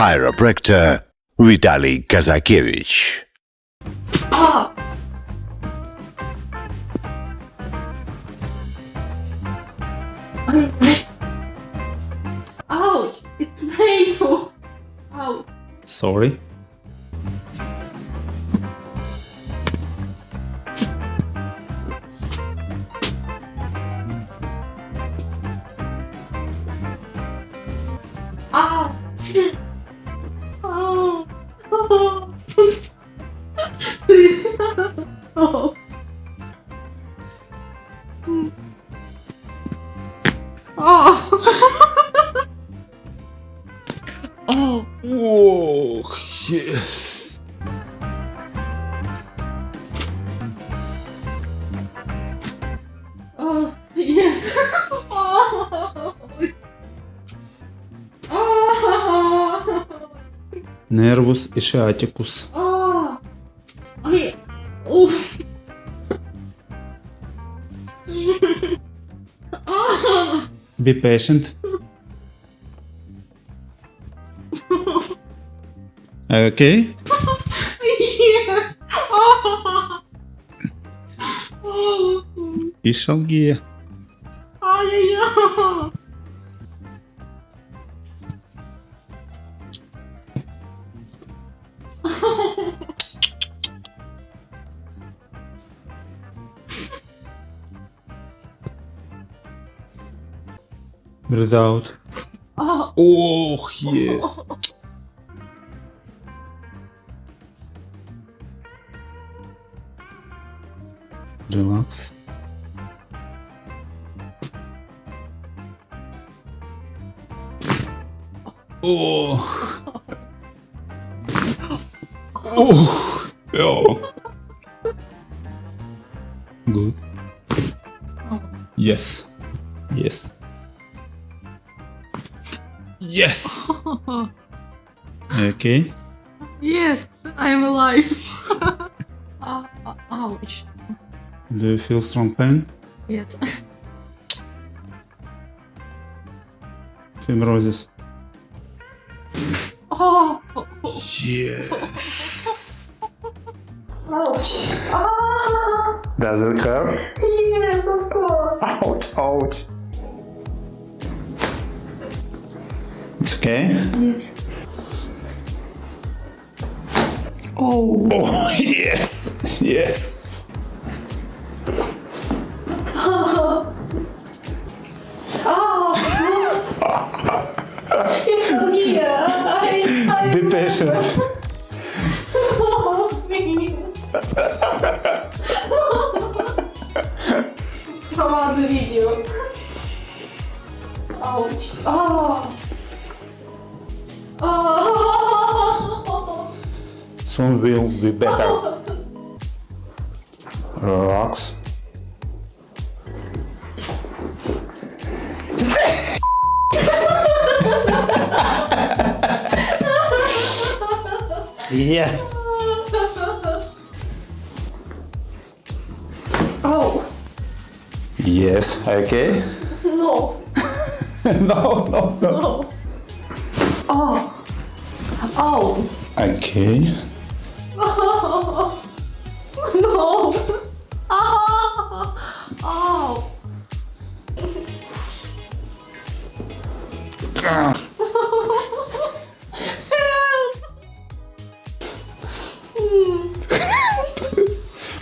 chiropractor Vitaly Kazakevich. Ah! Ouch! It's painful! Ouch! Sorry. Ah! Oh! Please! Oh! Oh! Oh! Whoa, yes. Oh! Yes! Oh! Oh! Nervus sciaticus. Oh! Okay. Oof! Oh! Be patient. Okay? Yes! Oh! Oh! Ishalgia. Ay, Breathe out. Oh! Oh, yes. Relax. Oh. Oh. Oh. Good. Yes. Yes. Yes. Okay. Yes, I'm alive. Ouch. Do you feel strong pain? Yes. Fibrosis. Oh! Yes. Ouch. Ah! Does it hurt? Yes, of course. Ouch, ouch. It's okay? Yes. Oh. Oh, yes. Yes. Oh. You're so here. Be patient. Oh, please. Come on the video. Ouch. Oh. Oh. Soon will be better. Relax. Yes. Oh. Yes. Okay. No. No, no, no. No. Oh. Oh. Okay. Oh. No. Oh. Oh. Ah, Help.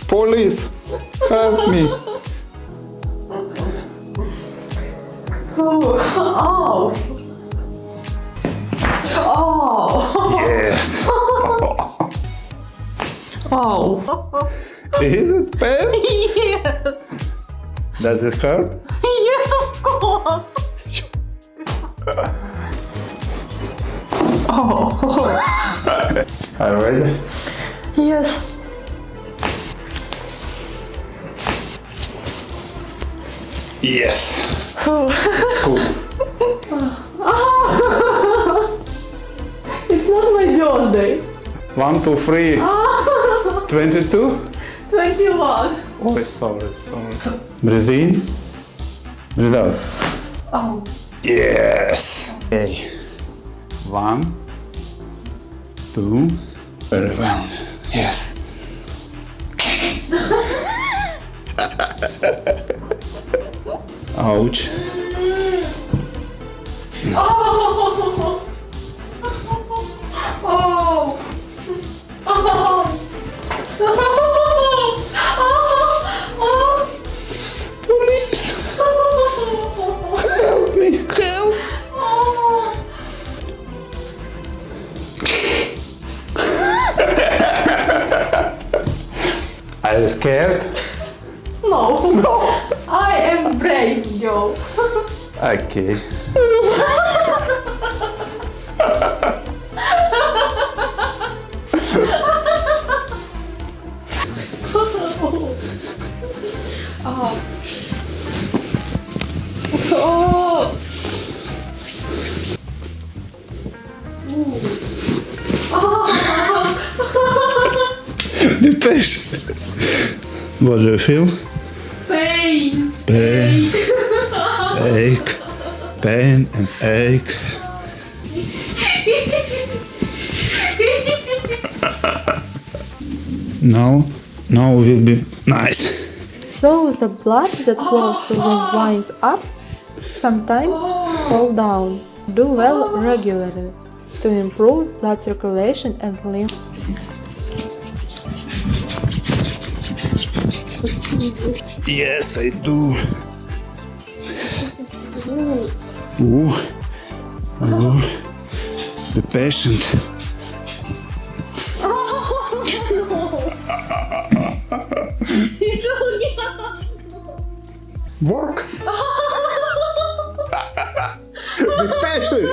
Police, help me. Oh. Oh. Yes. Oh. Is it pain? Yes. Does it hurt? Yes, of course. Oh. Are you ready? Yes. Yes. Oh. Cool. It's not my birthday. 1, 2, 3. 22? 21. Oh, sorry. Breathe in. Breathe out. Oh. Yes. Okay. 1, 2. Very well. Yes. Ouch. Oh! Oh! Police! Help me! Help! Are you scared? No. No. I am brave, Joe. Okay. Oh. Be patient. What do you feel? Pain. Pain, ache, pain and ache. Now will be nice. So the blood that flows through the veins up, sometimes fall down. Do well regularly to improve blood circulation and lymph. Yes, I do. Ooh. Ooh. Be patient. He's looking Work. Be patient.